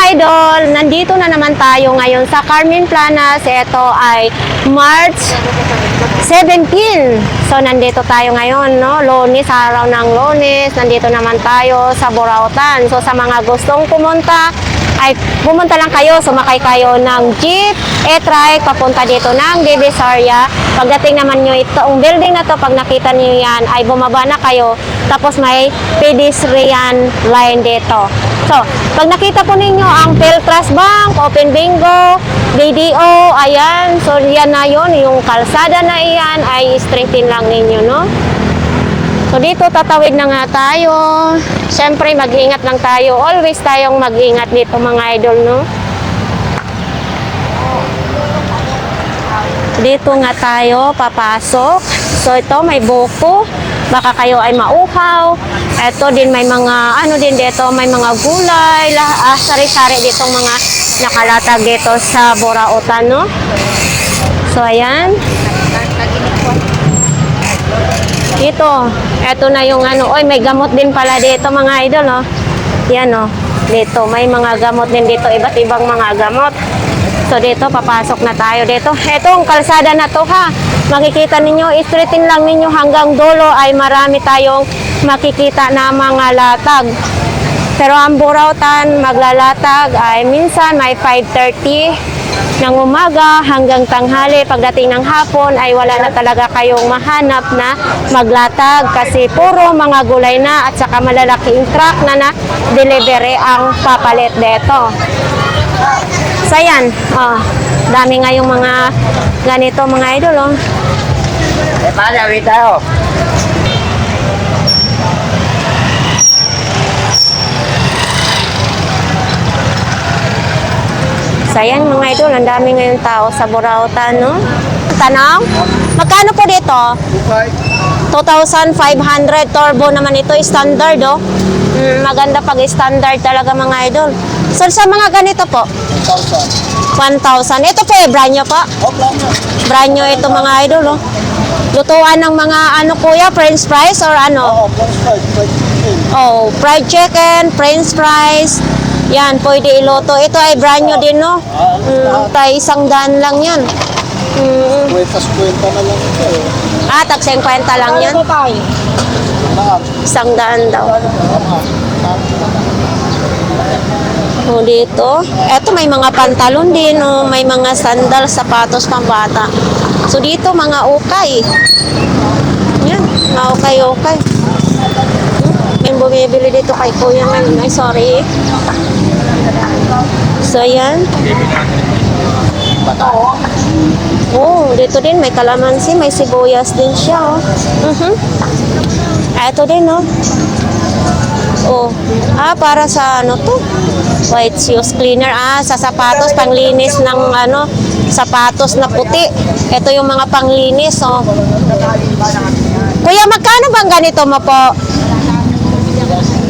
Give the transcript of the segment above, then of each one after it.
idol, nandito na naman tayo ngayon sa Carmen Planas. Ito ay March 17. So nandito tayo ngayon, no? Lunes, araw ng Lunes. Nandito naman tayo sa Burautan. So sa mga gustong pumunta, ay pumunta lang kayo, sumakay kayo ng jeep, e-trike, papunta dito ng Divisoria. Pagdating naman nyo itong building na to, pag nakita nyo yan, ay bumaba na kayo. Tapos may pedestrian line dito. So, pag nakita po ninyo ang Philtrust Bank, Open Bingo, BDO, ayan. So, yan na yun. Yung kalsada na iyan ay straighten lang ninyo, no? So, dito tatawid na nga tayo. Siyempre, mag-ingat lang tayo. Always tayong mag-ingat dito, mga idol, no? Dito nga tayo papasok. So, ito may buko. Baka kayo ay mauhaw. Ito din may mga, ano din dito, may mga gulay. Sari-sari ditong mga nakalatag dito sa Burautan, no? So, ayan. Ito na yung ano, oy, may gamot din pala dito, mga idol, no? Yan, no? Dito, may mga gamot din dito, iba't ibang mga gamot. So, dito, papasok na tayo dito. Itong kalsada na to, ha? Makikita ninyo, straighten lang ninyo hanggang dulo ay marami tayong makikita na mga latag. Pero ang Burautan, maglalatag ay minsan may 5:30 ng umaga hanggang tanghali. Pagdating ng hapon ay wala na talaga kayong mahanap na maglatag kasi puro mga gulay na at saka malalaking truck na delivery ang papalit dito. So yan, dami ngayong mga ganito, mga idol, oh. Awit tayo. Sayang, mga idol, ang dami ngayon tao sa Burautan, no? Tanong, magkano po dito? 2,500 turbo naman ito, standard, oh. Maganda pag standard talaga, mga idol. So, sa mga ganito po? 1,000. Ito po brand nyo po? Brand nyo ito, mga idol, oh. Lutuan ng mga, ano kuya, french fries or ano? Oh, fried chicken, french fries. Yan, pwede iluto. Ito ay brand new din, no? Tayo 100 lang yan. Kwenta na lang ito. Tag 50 lang yan. 100 daw. O, dito. Eto, may mga pantalon din, no? May mga sandal, sapatos, pambata. So, dito, mga ukay. Yan, mga ukay-ukay. May bumibili dito kay kuya ngayon. Ay, sorry. So, yan. Oh, dito din may kalamansi, may sibuyas din siya, oh. Ito din, oh. Oh. Para sa ano to? White shoes cleaner. Sa sapatos, panglinis ng ano, sapatos na puti. Ito yung mga panglinis, oh. Kuya, magkano bang ganito mo po?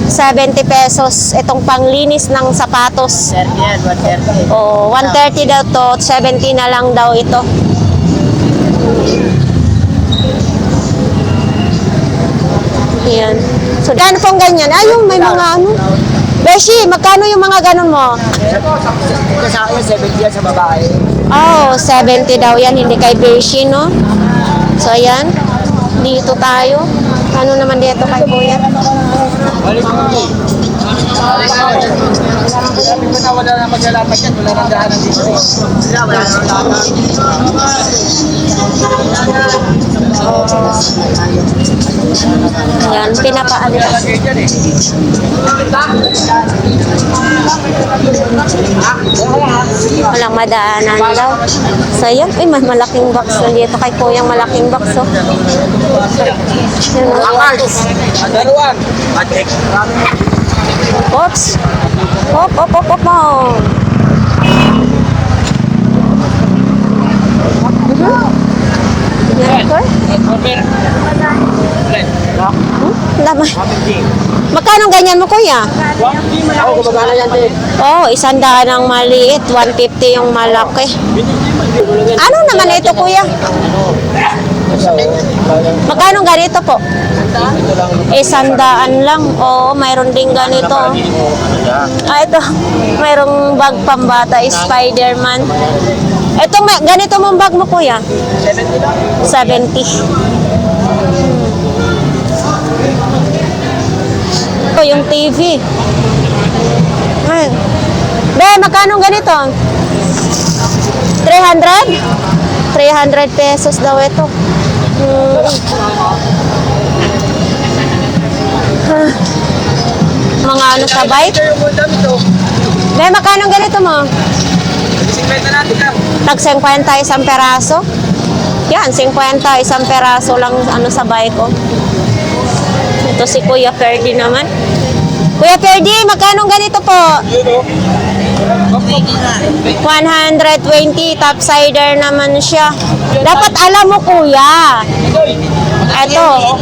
70 pesos itong panglinis ng sapatos. 130. Oh, 130 daw to, 70 na lang daw ito. Yan. So, ano pong ganyan? Yung may mga ano? Beshi, magkano yung mga ganun mo? Ito sa akin, 70 yan sa babae. Oh, 70 daw yan, hindi kay Beshi, no? So, ayan. Dito tayo. Ano naman dito kay kuya? Sabi ko na wala na maglalapag yan, wala nang daanan dito. Wala nang daanan. Yan, pinapaalis. Walang madaanan daw. So, yan. Uy, mas malaking box na dito kay kuyang malaking box, oh. Yan, oh. Daruan. Oops. Hop, hop, hop, hop, hop. Yan, sir. Laman. Magkano ganyan mo, kuya? Ako, kumagana yan din. Oh, 100 ang maliit, 150 yung malaki. Ano naman ito, kuya? Magkano ganito po? 100 lang. Oo, mayroon din ganito. Ah, ito. Mayroong bag pambata, Spider-Man. Ito, ganito mong bag mo, kuya? 70. Ito, yung TV. Ay. Be, magkano ganito? 300? 300 pesos daw ito. Mga ano sa bike? Be, magkano ganito mo? Tag 50 isang peraso? Yan, 50 isang peraso lang ano sa bike ko. Ito si Kuya Ferdy naman. Kuya Ferdy, magkano ganito po? 120, topsider naman siya. Dapat alam mo, kuya. Ito,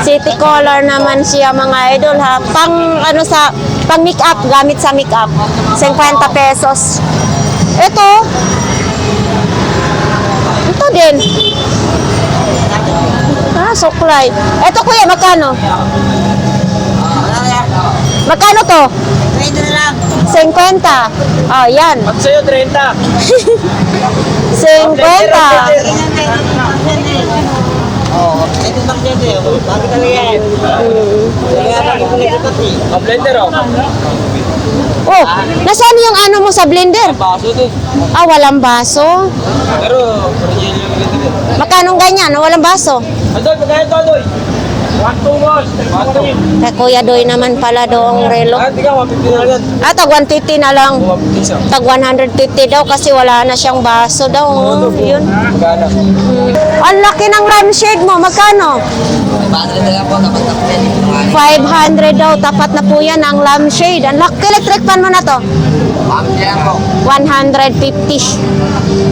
city color naman siya, mga idol, ha. Pang, ano sa, pang make-up, gamit sa make-up. 50 pesos. Ito din. Ah, suklay. Ito, kuya, magkano? Magkano to? 50. Oh, yan. Pag sa'yo, 30. 50. Oo. Ito bang dito? Bakit talaga yan? Kaya kami pinagkakati. Ang blender, oh. Oh, nasaan yung ano mo sa blender? Baso to. Ah, walang baso. Pero, original yung blender. Magkano ganyan? Walang baso. Adoy, pagkaya ito, Adoy. 1-2 boss. 1-2. Kay Kuya Doy naman pala doong relo. Ah, di ka, 150 na yan. Ah, tag 150 na lang. 150 siya. Tag 150 daw kasi wala na siyang baso daw. Oh, yun. Magkano? Ang laki ng lampshade mo. Magkano? 500 daw. Tapat na po yan ang lampshade. Ang laki. Electric fan mo na to? 150.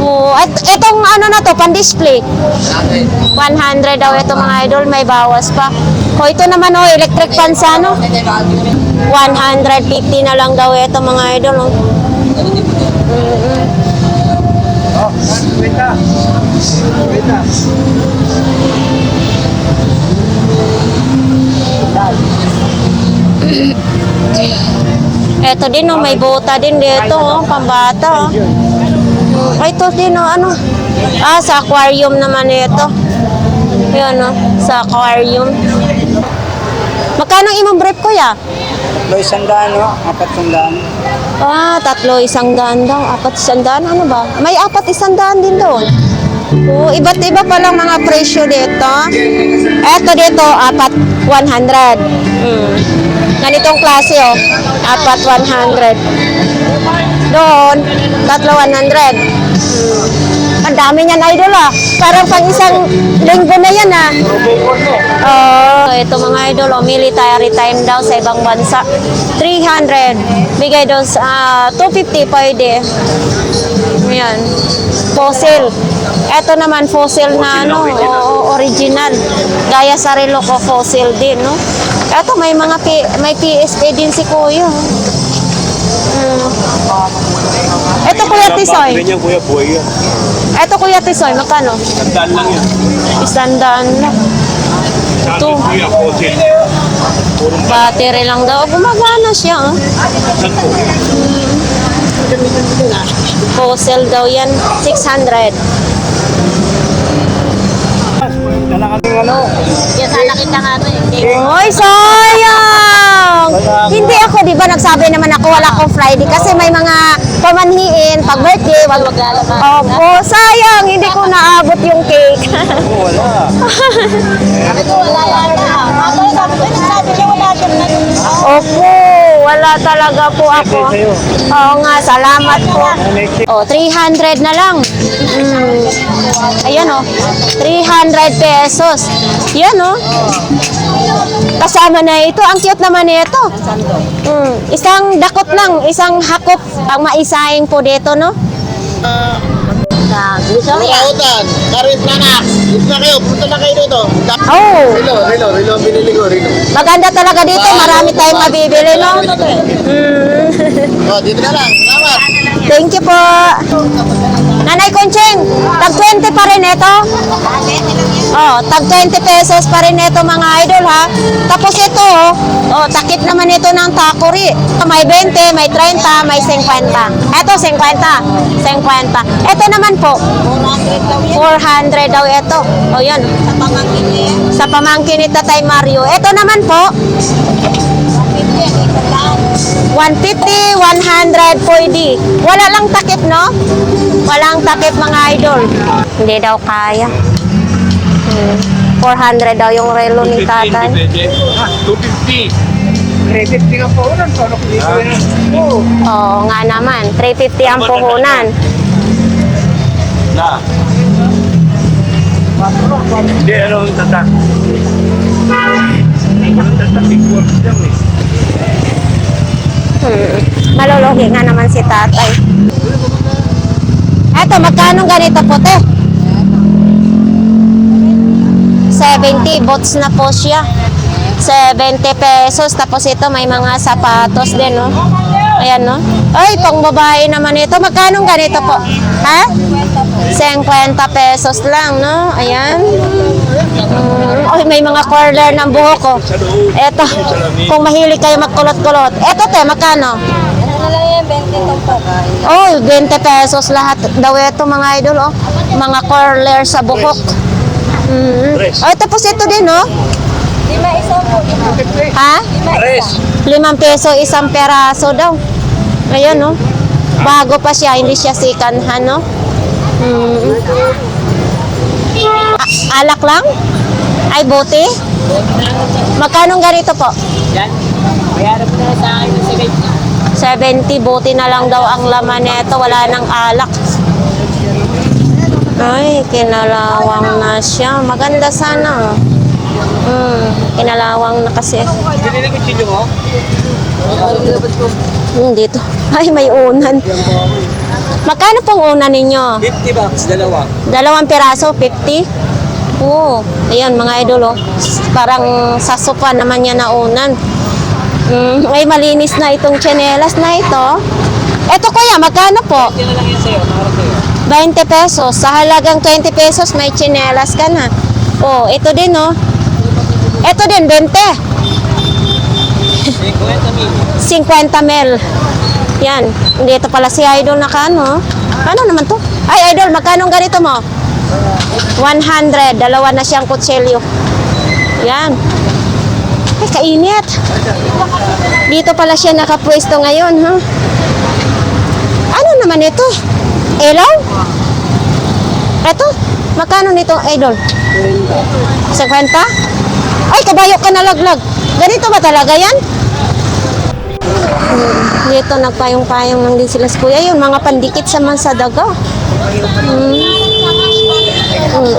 Oh, etong ano na to, pan-display. 100 daw ito, mga idol, may bawas pa. O ito naman, oh, electric fan sa ano? 150 na lang daw ito, mga idol. Oh. Oh, wait na. Wait na. Ito din, oh, may bota din dito, oh, pambata. Oh. Ay, ito din, oh, ano? Ah, sa aquarium naman ito. Yan, oh, sa aquarium. Magkano imong brief, kuya? Lo, 100, no? 400. Ah, 300 daw. 400, ano ba? May 400 din doon. Oo, iba't iba palang mga presyo dito. Eto dito, 100. Ganitong klase, oh. 100. Doon, 100. Ang dami niyan, idol, ah. Parang pang isang linggo na yan, ah. Ito mga idol, oh, military time daw sa ibang bansa. 300. Bigay daw sa 250 pwede. Ayan. Fossil. Ito naman fossil na ano, original. Gaya sa relo ko, fossil din, no? Ito may mga may PSP din si Kuya. Ito Kuya Tisoy. Ganyan, kuya, buhay yan. Ito Kuya Tisoy, magkano? 100 lang yan. 100 lang. Sabi, kuya, fossil. Battery lang daw. Gumagana siya, oh. Saan po? Fossil daw yan. 600. Dala kaming ano? Yes, nakita nga ito. Oy, sayang! Hindi ako, di ba, nagsabi naman ako, wala akong Friday kasi may mga pamanhiin, pag birthday, wag maglalaman. Opo, sayang, hindi ko naabot yung cake. Oo, wala. Wala yata. Ako, sabi ko, nagsabi niya, wala siyang Opo, wala talaga po ako. Oo nga, salamat po. Oh, 300 na lang. Ayan, oh. 300 pesos. Yan, oh. Kasama na ito. Ang cute naman nito. Isang dakot lang, isang hakop ang maisaing po dito, no? Kautan, Karin Planak. Dito na kayo, punta na kayo dito. Oh, Rilo, binili ko, Rilo. maganda talaga dito. Marami tayong mabibili, no? Oh, dito na lang. Salamat. Thank you po. Nanay Concheng, tag 20 pa rin ito. Oh, tag 20 pesos pa rin ito mga idol ha. Tapos ito, oh, takip naman ito ng takuri. May 20, may 30, may 50. Ito 50. 50. Ito naman po, 400 daw ito. Oh, yan. Sa pamangkin ni Tatay Mario. Ito naman po, 150, 100 pwede. Wala lang takip, no? Walang takip mga idol. Hindi daw kaya. 400 daw yung relo ni tatay. 250. 350 nga po ulan. Paano kung dito yan? Oo. Oo nga naman. 350 ang puhunan. Na. Hindi, ano ang tatak? Ang tatak, equal lang eh. Malulugi nga naman si tatay. Eto, magkano ganito po, te? 70 bots na po siya. 70 pesos. Tapos ito, may mga sapatos din, no? Ayan, no? Ay, pang babae naman ito. Magkano ganito po? Ha? 50 pesos lang, no? Ayan. Ay, may mga curler ng buhok ko. Eto, kung mahilig kayo magkulot-kulot. Eto, te, magkano? Oh, 20 pesos lahat daw ito mga idol, oh. Mga curler sa buhok. Oh, tapos ito din, oh. Ha? Pares. 5 peso isang peraso daw. Ayan, no? Bago pa siya, hindi siya sikanhan, no? Alak lang? Ay, buti? Magkano ganito po? Yan. Bayaran mo na sa akin sa gate. 70, buti na lang daw ang laman nito, wala nang alak. Ay, kinalawang na siya. Maganda sana. Kinalawang na kasi. Binili ko chilo mo? Dito. Ay, may unan. Magkano pong unan ninyo? 50 bucks, dalawa. Dalawang piraso, 50? Oo. Ayan, mga idol, oh. Parang sa sopa naman niya na unan. Ay, malinis na itong tsinelas na ito. Eto kuya, magkano po? Yan na lang yan sa'yo, para sa'yo. 20 pesos. Sa halagang 20 pesos, may tsinelas ka na. Oh, ito din, oh. Ito din, 20. 50 mil. Yan. Dito pala si Idol na kano. Ano naman to? Ay, Idol, magkano ganito mo? 100. Dalawa na siyang kutsilyo. Yan. Ay, kainit. Dito pala siya nakapwesto ngayon, ha? Ano naman ito? Elaw? Ito? Magkano nito, Idol? 50? Ay, kabayo ka nalaglag. Ganito ba talaga yan? Dito nagpayong-payong lang din sila sa kuya. Yun, mga pandikit sa daga.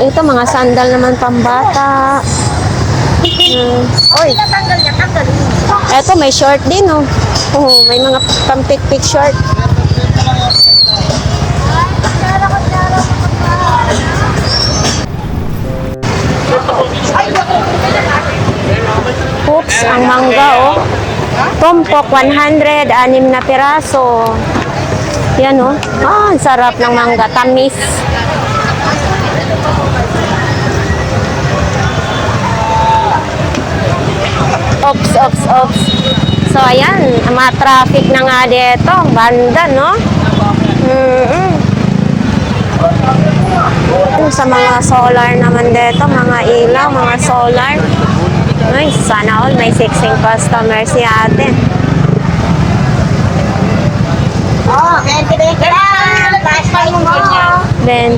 Ito, mga sandal naman pambata. Oy. Ito, may short din, oh. Oh, may mga pampik-pik short. Oops, ang mangga, oh. Tumpok, 100, 6 na piraso. Yan, oh. Ah, ang sarap ng mangga. Tamis. Ops. So, ayan. Ma-traffic na nga dito. Banda, no? Sa mga solar naman dito, mga ilaw, mga solar. Ay, sana all may 16 customer si ate. Oh, 20 lang. Flashlight mo. Then,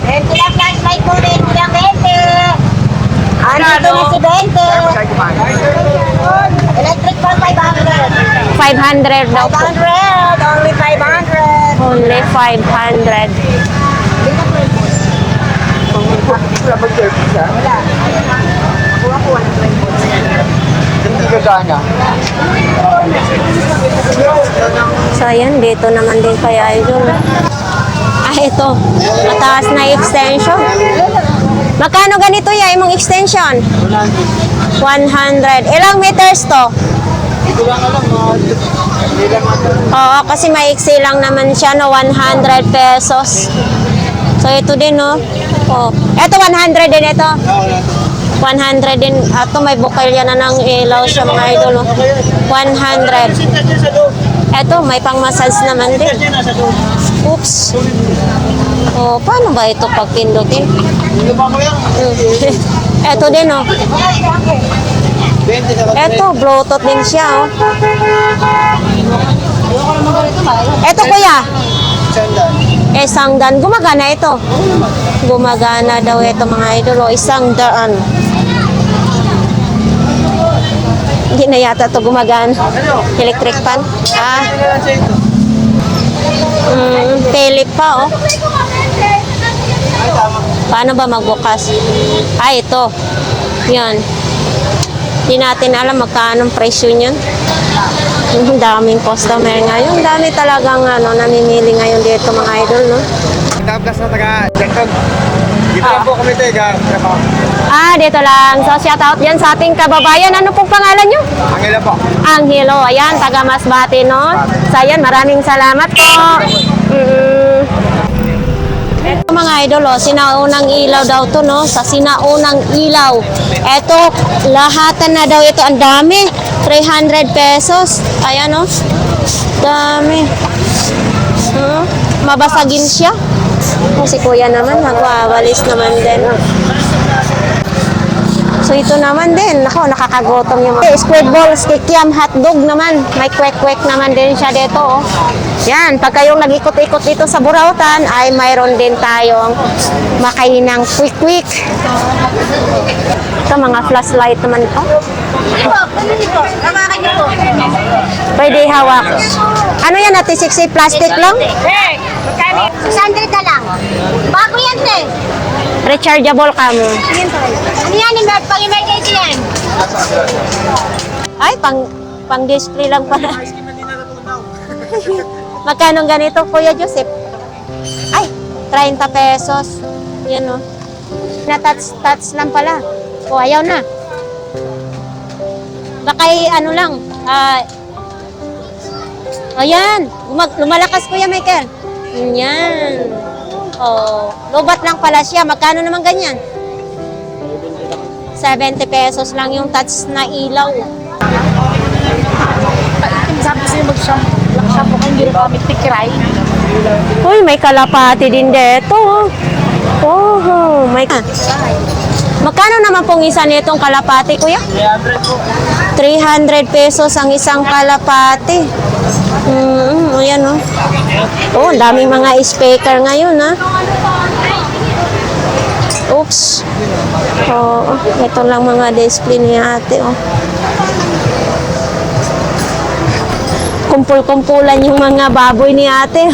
20 lang flashlight mo. 20 lang 20. Andito na si 20. Electric fan 500. 500 daw po. 500. Only 500. Only 500. Wala. Nakuha ko 120. Hindi ka gana. So, ayan, dito naman din kaya Idol. Ah, ito. Mataas na extension. Magkano ganito ya imong extension? 100. Ilang meters to? Ito lang alam, hindi lang Oo, kasi maiksi lang naman siya, no? 100 pesos. So, ito din, no? Oh, eto 100 din ito. 100 din. Ato may bukilya na ng ilaw siya mga idol. Oh. 100. Eto may pang-massage naman din. Oops. Oh, paano ba ito pag pindutin? Eto din oh. Eto, Bluetooth din siya oh. Eto kuya. Isang daan. Gumagana ito. Gumagana daw ito mga idol. O, isang daan. Hindi na yata ito gumagana. Electric fan. Ah. Telip pa oh. Paano ba magbukas? Ah, ito. Yan. Hindi natin alam magkano ang presyo niyan. Ang daming customer ngayon. Dami talagang namimili ngayon dito mga idol, no? Tapos na taga Jangkog. Dito lang po kami taga. Ah, dito lang. So, shout out yan sa ating kababayan. Ano pong pangalan nyo? Angela po. Anghelo. Ayan, taga Masbate, no? So, ayan, maraming salamat po. Ito mga idol, oh, sinaunang ilaw daw to, no? Sa sinaunang ilaw. Ito, lahatan na daw ito. Ang dami. 300 pesos. Ayan, oh. Dami. Mabasagin siya. Oh, si kuya naman, magwawalis naman din. So, ito naman din. Nako, nakakagutom yung mga. Squid balls, kikiam, hotdog naman. May kwek-kwek naman din siya dito, oh. Yan, pag kayong nag-ikot-ikot dito sa Burautan, ay mayroon din tayong makahinang quick-quick. Ito, mga flashlight naman ito. Pwede hawak. Ano yan, Ate Sixi? Plastic lang? Sandal ka lang. Bago yan, te. Rechargeable ka mo. Ano yan? Pang-emergency yan. Ay, pang-display lang pala. Magkano ganito, Kuya Joseph? Ay, 30 pesos. Yan, oh. Na-touch lang pala. O, ayaw na. Baka ano lang. Ayan. Lumalakas, Kuya Michael. Yan. Oh, lobat lang pala siya. Magkano naman ganyan? 70 pesos lang yung touch na ilaw. Sabi sa'yo mag-shampoo ka, hindi rin kami tikiray. Uy, may kalapati din dito. Oh, may... Magkano naman pong isa nitong kalapati, kuya? 300 po. 300 pesos ang isang kalapati. Ayan, oh. Oh, ang daming mga speaker ngayon, ha? Oops. Oh, ito lang mga display ni ate, oh. Kumpul-kumpulan yung mga baboy ni ate.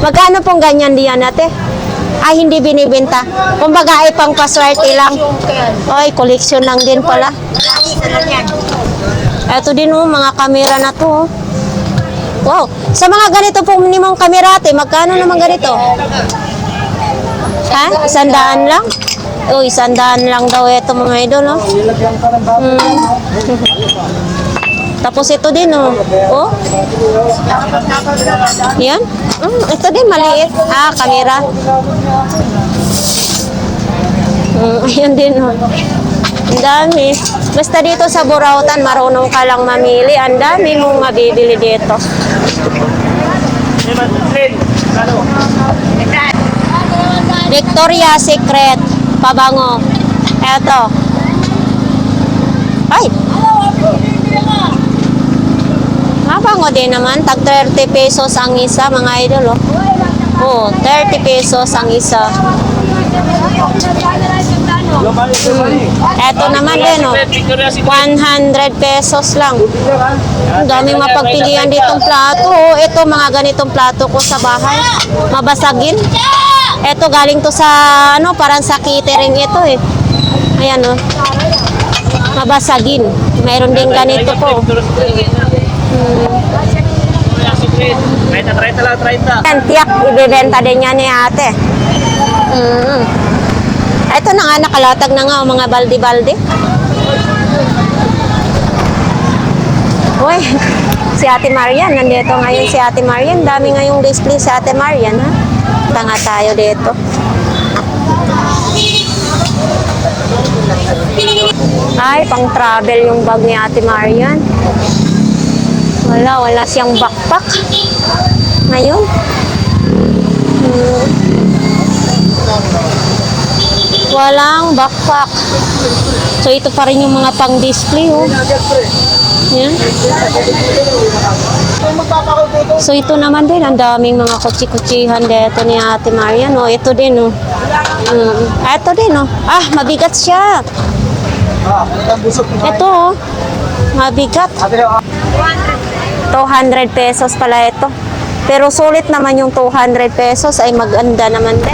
Magkano pong ganyan diyan, ate? Ay, hindi binibenta. Kumbaga ay pang paswerte lang. Ay, koleksyon lang din pala. Ito din, oh, mga kamera na to, oh. Wow. Sa mga ganito pong minimong kamera, ate, magkano naman ganito? Ha? 100 lang? Oh, 100 lang daw ito mga idol, oh. Tapos ito din, oh. Oh. Yan. Ito din, maliit. Ah, kamera. Ayan din, oh. Ang dami. Basta dito sa Burautan, marunong ka lang mamili. Ang dami mong mabibili dito. Victoria's Secret. Pabango. Eto. Ay! Mabango din naman. Tag 30 pesos ang isa, mga idol, oh. Oh, 30 pesos ang isa. Eto naman din, oh. 100 pesos lang. Ang daming mapagpilian ditong plato, oh. Ito, mga ganitong plato ko sa bahay. Mabasagin. Eto, galing to sa, parang sa catering ito, eh. Ayan, oh. Mabasagin. Mayroon din ganito po. May 30 lang, 30. Yan, tiyak, ibebenta din yan ni ate. Ito na nga, nakalatag na nga, mga balde-balde. Uy, si Ate Marian, nandito ngayon si Ate Marian. Dami ngayong display si Ate Marian, ha? Tanga tayo dito. Ay, pang travel yung bag ni Ate Marian. Wala siyang backpack. Ngayon. Walang backpack. So, ito pa rin yung mga pang-display, oh. Yan. So, ito naman din, ang daming mga kutsi-kutsihan dito ni Ate Marian, oh. Ito din, oh. Ito din, oh. Ah, mabigat siya. Ito, oh. Mabigat. 200 pesos pala ito. Pero sulit naman yung 200 pesos ay maganda naman din.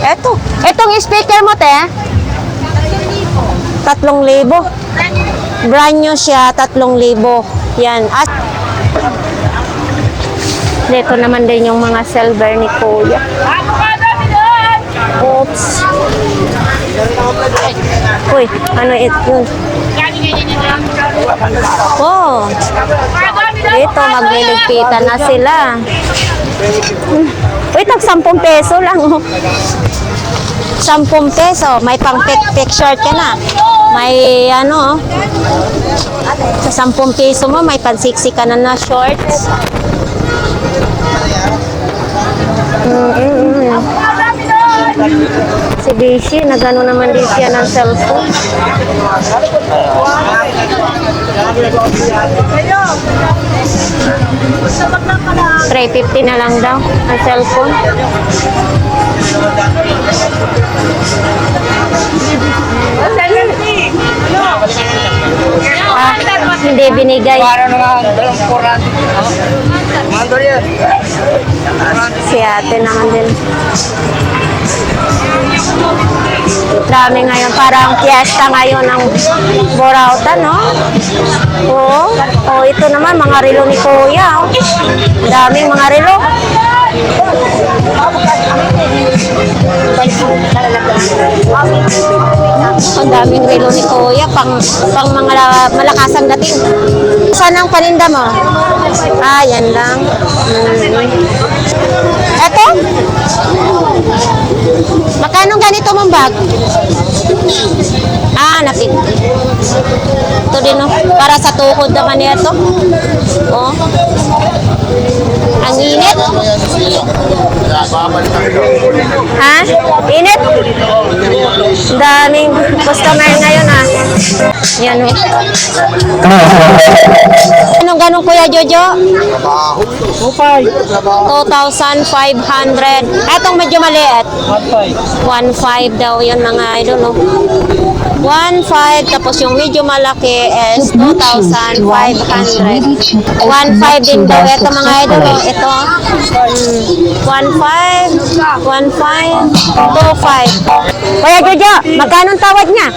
Eto. Etong speaker mo, te? 3,000. Brand new siya, 3,000. Yan. At dito naman din yung mga silver ni Kuya. Oops. Uy, ano yun? Oh. Dito, magliligpitan na sila. Uy, tag 10 peso lang, oh. 10 peso. May pang picture ka na. May ano, sa 10 peso mo, may pansiksi ka na shorts. Si Daisy, nagano naman din siya ng cellphone. 350 na lang daw ang cellphone. Ah, hindi binigay. Si ate naman din. Dami ngayon, parang fiesta ngayon ng Borautan, no? Oo. Oh, ito naman, mga relo ni Kuya. Oh. Daming mga relo. Ang daming relo ni Kuya, pang mga malakasang dating. Saan ang paninda mo? Ah, yan lang. Eto? Magkano ganito mong bag? Ah, napit. Ito din, no? Para sa tuhod naman ito. Oh. Ang init. Ha? Init? Daming customer ngayon, ha? Yan, oh. Anong ganun, Kuya Jojo? 2,500. Etong medyo maliit. 1,500 daw yun, mga idol, no? 1,500, tapos yung medyo malaki is 2,500. 1,500 din daw. Ito, mga idol, no? Ito. 1,500, 1,500, 2,500. Kuya Jojo, magkano tawad niya?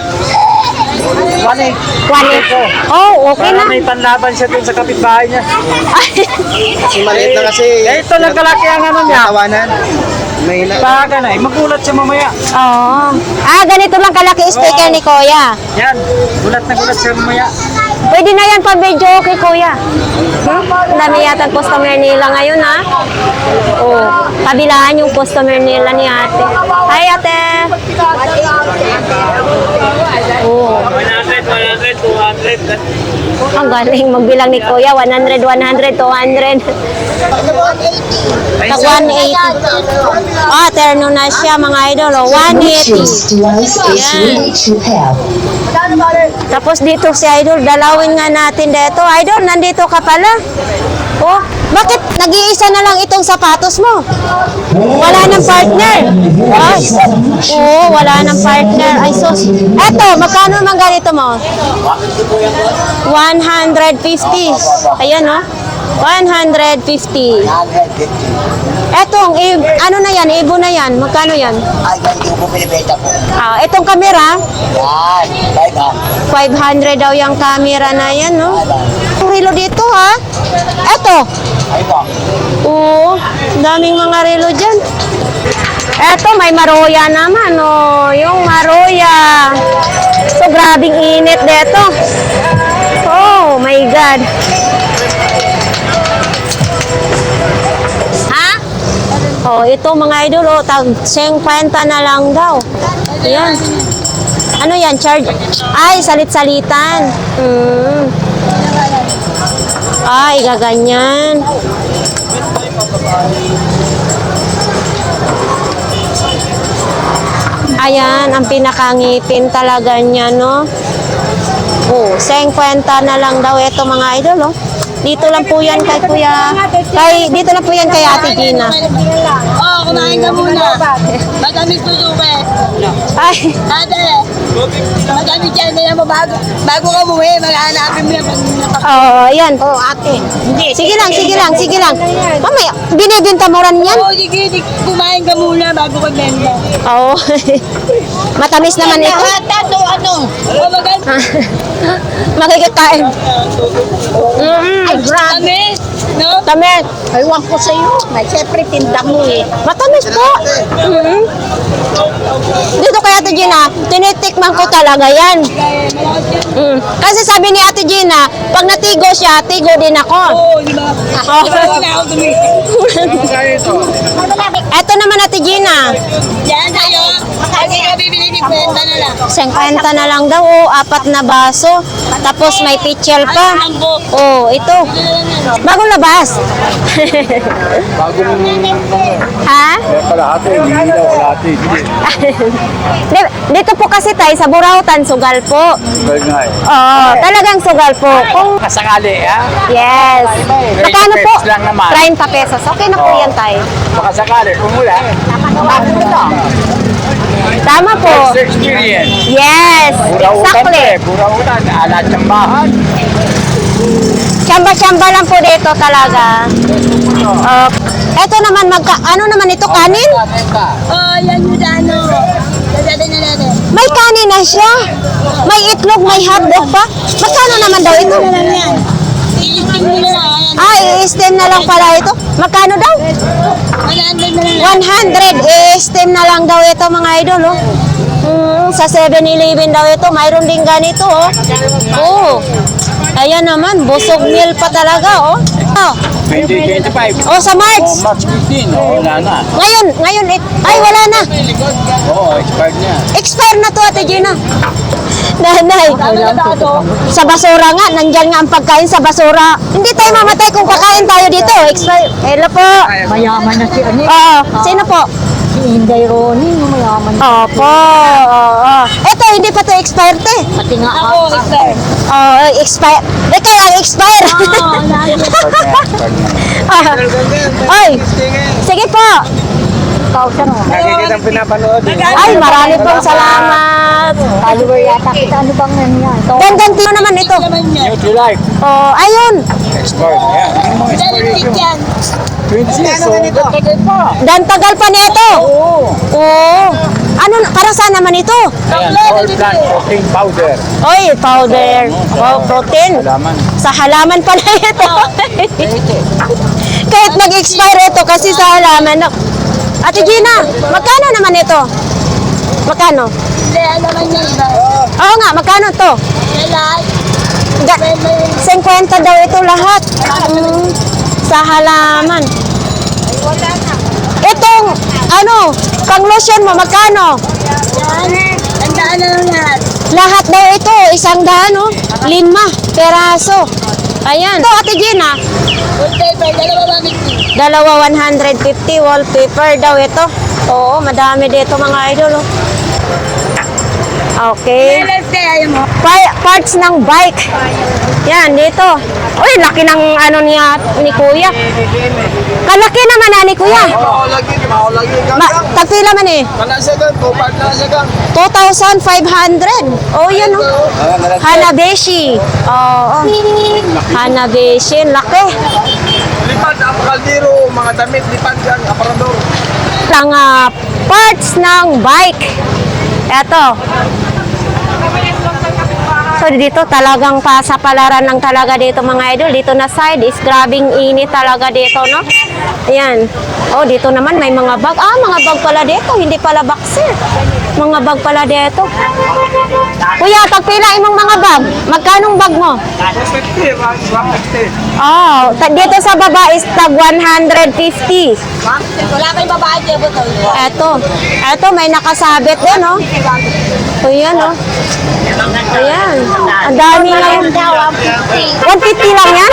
1,800. 1,800. Oh, okay na. Para may panlaban siya dun sa kapitbahay niya. Kasi maliit na kasi. Eh, ito lang kalaki ang ano niya. Tawanan. May na. Baga na eh. Magulat siya mamaya. Oo. Ah, ganito lang kalaki speaker ni Kuya. Yan. Gulat na gulat siya mamaya. Pwede na yan pa-video, okay, Kuya. Ang dami yata ang customer nila ngayon, ha? Oh, kabilaan yung customer nila ni ate. Hi, ate! Oh, 100, 100, 200. ang galing magbilang ni Kuya. 100, 100, 200. Tag 180. Ah, terno na siya, mga idol. Oh, 180. Yan. Tapos dito si Idol, dalawin nga natin dito. Idol, nandito ka pala. Oh, bakit nag-iisa na lang itong sapatos mo? Wala nang partner. Ay, oo, wala nang partner. Ay, sus. Eto, magkano naman ganito mo? 150. Ayan, oh. 150. Etong, ano na yan? Ibo na yan. Magkano yan? Ay, ganito po pinibenta po. Ah, itong kamera, Yan. 500 daw yung camera na yan, no? Ang relo dito, ha? Eto. Ay po. Oo, daming mga relo dyan. Eto, may maroya naman, oh. Yung maroya. So, grabing init dito. Oh, my God. Ha? Oh, ito mga idol, oh, tag 50 na lang daw. Ayan. Ano yan? Charge? Ay, salit-salitan. Ay, gaganyan. Ayan, ang pinakangipin talaga niya, no? Oh, 50 na lang daw ito mga idol, oh. Dito lang po yan kay Kuya. Dito lang po yan kay Ate Gina. Oh, kumain ka muna. Matamis to suke. Ay, Ate, matamis yan. Kaya mo bago ka umuwi, maghanapin mo yan. ayan. Oh, ate. Sige lang. Mamaya, binibinta mo rin yan? Oo, sige, kumain ka muna bago ka benda. Oo. Matamis naman ito. Ano? Oh, Makikikain. Ay, grabe. No? Tamis. Ewan ko sa'yo. Siyempre, tinda mo eh. Matamis po. Dito kay Ate Gina, tinitikman ko talaga yan. Kasi sabi ni Ate Gina, pag natigo siya, tigo din ako. Oo, di ba? Oh. Di ba na ako Ito naman Ate Gina, Yan tayo. Kasi ka bibili ni Kwenta na lang. 50 na lang daw, oh, 4 na baso. Tapos may pitchel pa. Oh, ito. Bagong labas. Bagong Ha? kalahati, hindi daw kalahati. Dito po kasi tayo sa Burautan, sugal po. Well nga eh. Oo, talagang sugal po. Kung Kasakali, ha? yes. Magkano po? 30 lang naman. 30 pesos. Okay na po yan tayo. Makasakali, kung wala, ako lang. Tama po. Experience. Yes, exactly. Burautan, alat ng bahan. Tsamba-tsamba lang po dito talaga. Ito naman, ano naman ito, kanin? Oh, yan yung ano. Dadating na natin. May kanin na siya. May itlog, may hotdog pa. Magkano naman daw ito? Ano lang yan? I-steam mo na lang. Ah, i-steam na lang pala ito. Magkano daw? 100 na lang. 100. I-steam na lang daw ito mga idol, oh. Sa 7-Eleven daw ito, mayroon din ganito, oh. Oh. Ayan naman, busog meal pa talaga, oh. Oh, 2025. oh sa March. March 15, wala na. Ngayon, ay wala na. Oo, expired niya. Expire na to, Ate Gina. Nanay, sa basura nga, nandyan nga ang pagkain sa basura. Hindi tayo mamatay kung kakain tayo dito. Expire. Hello po. Mayaman na si Ani. Oo, sino po? Si Inday Ronnie, mayaman na. Opo. Oo. Ito, hindi pa to expired, te. Pati nga Ako, sir. Oh, expire. Ikaw ang expire. Ay, sige po. Nakikita ang pinapanood. Ay, marami pong salamat. follower yata kita. Ano bang yan yan? Ito. Ganganti mo naman ito. Naman yan. New to life. Oh, ayun. Expired. Yan. Yung mga Dalit yan. 20 years old. Tagal pa. Dan tagal pa nito. Oo. Oo. Ano, para saan naman ito? Ayan, oil plant protein powder. Oy, powder. Oh, protein. Salaman. Sa halaman pala ito. Kahit nag-expire ito kasi sa halaman. Ate Gina, magkano naman ito? Magkano? Hindi, naman yan iba. Oo nga, magkano to? Lahat. 50 daw ito lahat. Sa halaman. Itong, ano, pang lotion mo, magkano? Yan. Tandaan na lang lahat. Lahat daw ito, 100, no? 5 peraso. Ayan. Ito, Ate Gina, Wallpaper, dalawa ba mixing? dalawa 150 wallpaper daw ito. Oo, madami dito mga idol. Oh. Okay. Left kaya mo. Parts ng bike. Yan, dito. Uy, laki ng ano niya ni Kuya. Kalaki naman na ni Kuya. Maulagi. Tagpila man eh. Manasagan po, pagnasagan. 2,500. Oh, yan oh. Hanabeshi. Oo. Hanabeshi. Laki. Lipad ang kaldero, mga damit, lipad yan, aparador. Lang parts ng bike. Eto. So dito talagang pasapalaran lang talaga dito mga idol. Dito na side is grabing init talaga dito, no? Ayan. Oh, dito naman may mga bag. Ah, mga bag pala dito. Hindi pala boxer. Mga bag pala dito. Kuya, tagpila imong mga bag. Magkanong bag mo? 150, 150. Oh, dito sa baba is tag 150. Wala kayong babae dyan ba ito? Eto. Eto, may nakasabit din, no? Ayan, oh. Ayan. Ang dami ngayon. 150 lang yan?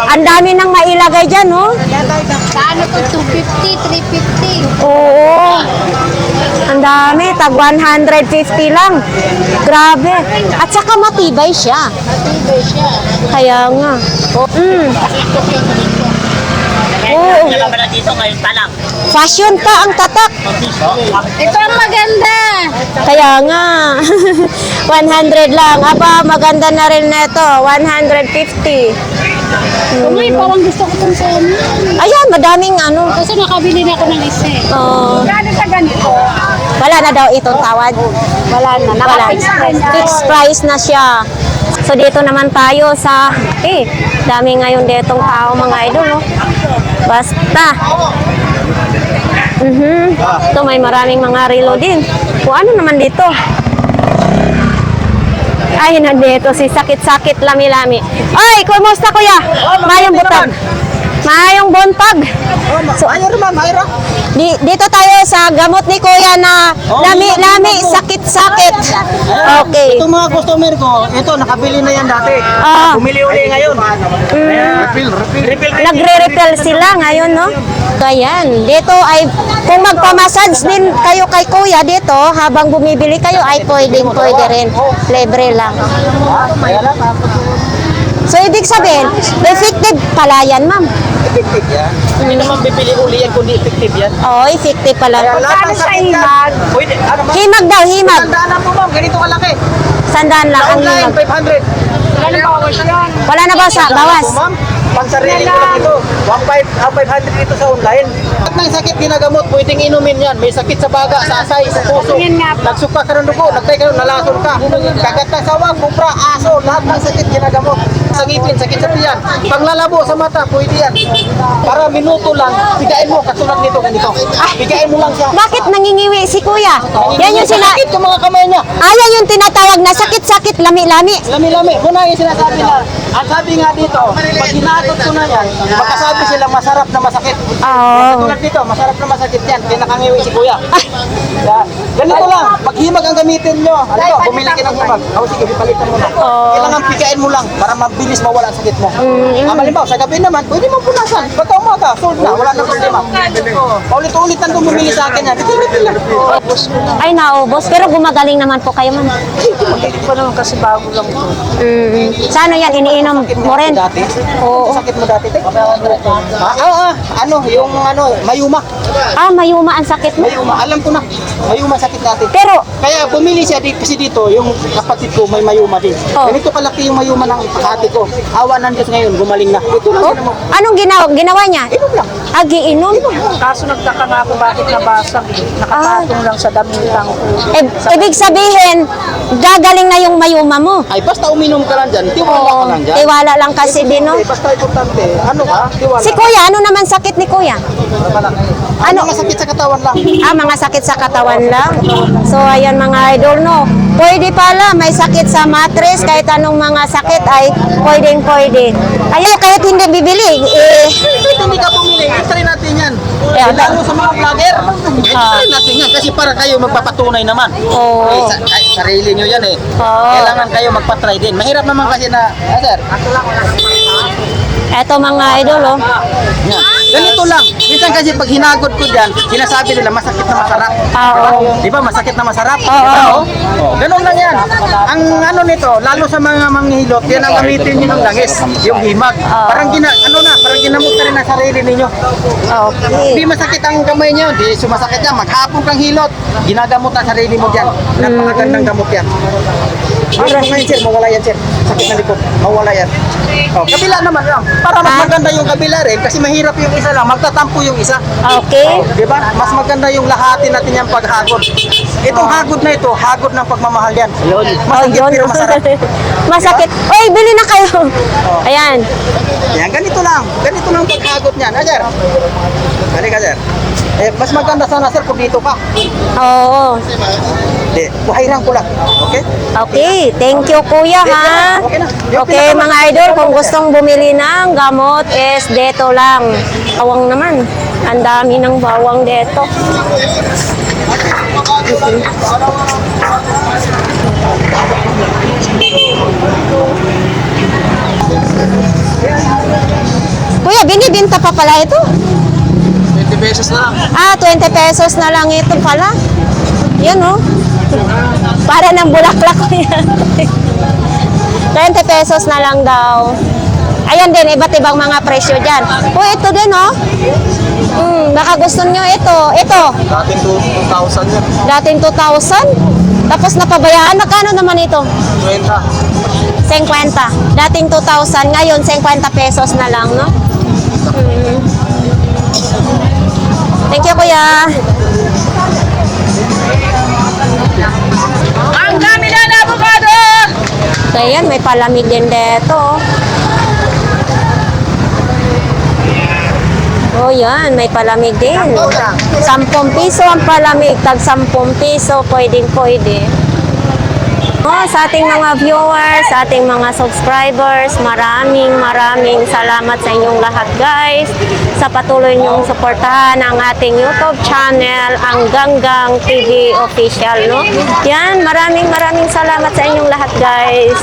Ang dami nang mailagay dyan, oh. Paano to? 250, 350. Oo. Ang dami. Tag 150 lang. Grabe. At saka matibay siya. Matibay siya. Kaya nga. Oo. Nalaman na dito ngayon pa lang. Fashion pa ang tatak. Ito ang maganda. Kaya nga. 100 lang. Aba, maganda na rin na ito. 150. Uy, parang gusto ko itong semi. Ayan, madaming ano. Kasi nakabili na ako ng isa eh. Oh, Gano'n sa ganito? wala na daw itong tawad. Wala na. Naka-fixed price na. Fixed price na siya. So dito naman tayo sa dami ngayon ditong tao mga idol, no? Basta. Ito may maraming mga relo din. O ano naman dito? Ay, nandito si Sakit-Sakit Lami-Lami. Ay, kumusta kuya? Mayong butag. Mayong buntag. So, ayun naman, Mayra. Dito tayo sa gamot ni kuya na lami-lami, sakit-sakit. Okay. Itong mga customer ko, ito, nakabili na yan dati. Bumili uli ngayon. Refill. Nagre-refill sila ngayon, no? Kayan. Dito ay, kung magpamassage din kayo kay kuya dito, habang bumibili kayo, ay pwede rin. Libre lang. Kaya lang, So, ibig sabihin, effective pala yan, ma'am. effective yan. Hindi naman bibili uli yan kundi effective yan. Oo, effective pala. Kaya lahat ng sakit yan. Pwede, ano ma'am? Himag daw, himag. Tandaan na po ma'am, ganito kalaki. Sandaan lang ang Online, himag. 500. Wala na ba sa bawas? Ma'am, pansarili ko lang ito. 500 dito sa online. At ng sakit ginagamot, pwedeng inumin yan. May sakit sa baga, sa asay, sa puso. Nagsuka ka ng dugo, nagtay ka, nalason ka. Kagat ng sawang, kupra, aso, lahat ng sakit ginagamot. Sa ngipin, sakit sa tiyan. Panglalabo sa mata, pwede yan. Para minuto lang, bigain mo, katulad nito, ganito. Bigain mo lang siya. Bakit nangingiwi si kuya? Yan yung Sakit yung mga kamay niya. yan yung tinatawag na sakit-sakit, lami-lami. Lami-lami. Muna yung sinasabi na, ang sabi nga dito, pag hinagot ko na yan, magkasabi sila masarap na masakit. Oo. Tulad dito, masarap na masakit yan, kaya nakangiwi si kuya. Yan. Ganito lang, pag himag ang gamitin nyo, ano to, bumili ka ng himag. Sige, palitan mo na. Kailangan pigain mo lang para mabilis mawala ang sakit mo. Halimbawa, sa gabi naman, pwede mo punasan. Pagka umaga, solve na, wala na problema. Paulit-ulit lang bumili sa akin yan. Refill lang. Ay, naubos. Pero gumagaling naman po kayo, ma'am. Hindi pa naman kasi bago lang ito. Sa ano yan? Iniinom mo rin? Dati? Oo. Sakit mo dati, te? Ano, yung mayuma. Mayuma ang sakit mo. Mayuma, alam ko na. Mayuma sakit dati. Pero, Kaya bumili siya dito, kasi dito, yung kapatid ko may mayuma din. Oh. Ganito kalaki yung mayuma ng kakati ko. Awa ng Diyos ngayon, gumaling na. Ito lang mo. anong ginawa niya? Inom lang. Giinom? Kaso nagtaka nga ako bakit nabasag eh. Nakapatong lang sa damitang ko. Ibig sabihin, gagaling na yung mayuma mo. Ay, basta uminom ka lang dyan. Tiwala ka lang dyan. Tiwala lang kasi din, no? Eh, basta importante, ano ka? Tiwala. Si kuya, ano naman sakit ni kuya? Ano? Mga sakit sa katawan lang. Mga sakit sa katawan lang. So, ayan mga idol, no? Pwede pala, may sakit sa mattress, kahit anong mga sakit ay pwede. Ayaw, kahit hindi bibili, Hindi ka bumili, try natin yan. Yeah, Lalo sa mga vlogger, try natin yan. Kasi para kayo magpapatunay naman. Oo. Sarili nyo yan eh. Oo. Kailangan kayo magpatry din. Mahirap naman kasi na, sir, eto mga idol, oh. yan. Ganito lang. Minsan kasi pag hinagod ko dyan, sinasabi nila masakit na masarap. Oo. Di ba masakit na masarap? Oo. Ganun lang yan. Ang ano nito, lalo sa mga manghihilot, yan ang gamitin nyo ng langis, yung himag. Parang parang ginamot ka rin ang sarili ninyo. Okay. Hindi masakit ang kamay nyo, di sumasakit yan. Maghapon kang hilot, ginagamot ang sarili mo dyan. Napakagandang gamot yan. Para ngayon sir, mawala yan sir. Sakit na likod, mawala yan. Kabila naman lang. Para mas maganda yung kabila rin, kasi mahirap yung isa lang, magtatampo yung isa. Okay. Di ba? Mas maganda yung lahatin natin yung paghagod. Itong hagod na ito, hagod ng pagmamahal yan. Masakit pero masarap. Masakit. Oy, bili na kayo. Ayan. Yan, ganito lang. Ganito lang paghagod niyan. Sir? Halika, sir. Mas maganda sana, sir, kung dito ka. Oo. Buhayrang ko lang. Okay? Okay, thank you kuya ha. Okay na. Okay mga idol, kung gustong bumili ng gamot is dito lang. Bawang naman. Ang dami ng bawang dito. Kuya, binibinta pa pala ito? 20 pesos na lang. 20 pesos na lang ito pala. Yan oh. Para ng bulaklak ko yan. 20 pesos na lang daw. Ayan din, iba't ibang mga presyo dyan. Ito din oh. Baka gusto nyo ito. Ito, Dating 2,000 yan. dating 2,000. Tapos napabayaan, magkano naman ito? 20. 50. Dating 2,000, ngayon 50 pesos na lang, no? Thank you, kuya. Ang dami na na avocado! So, ayan, may palamig din dito. Oh, yan, may palamig din. 10 piso ang palamig, tag 10 piso, pwede. Oh, sa ating mga viewers, sa ating mga subscribers, maraming salamat sa inyong lahat, guys, sa patuloy niyong suportahan ang ating YouTube channel, ang Ganggang TV Official, no? Yan, maraming salamat sa inyong lahat, guys.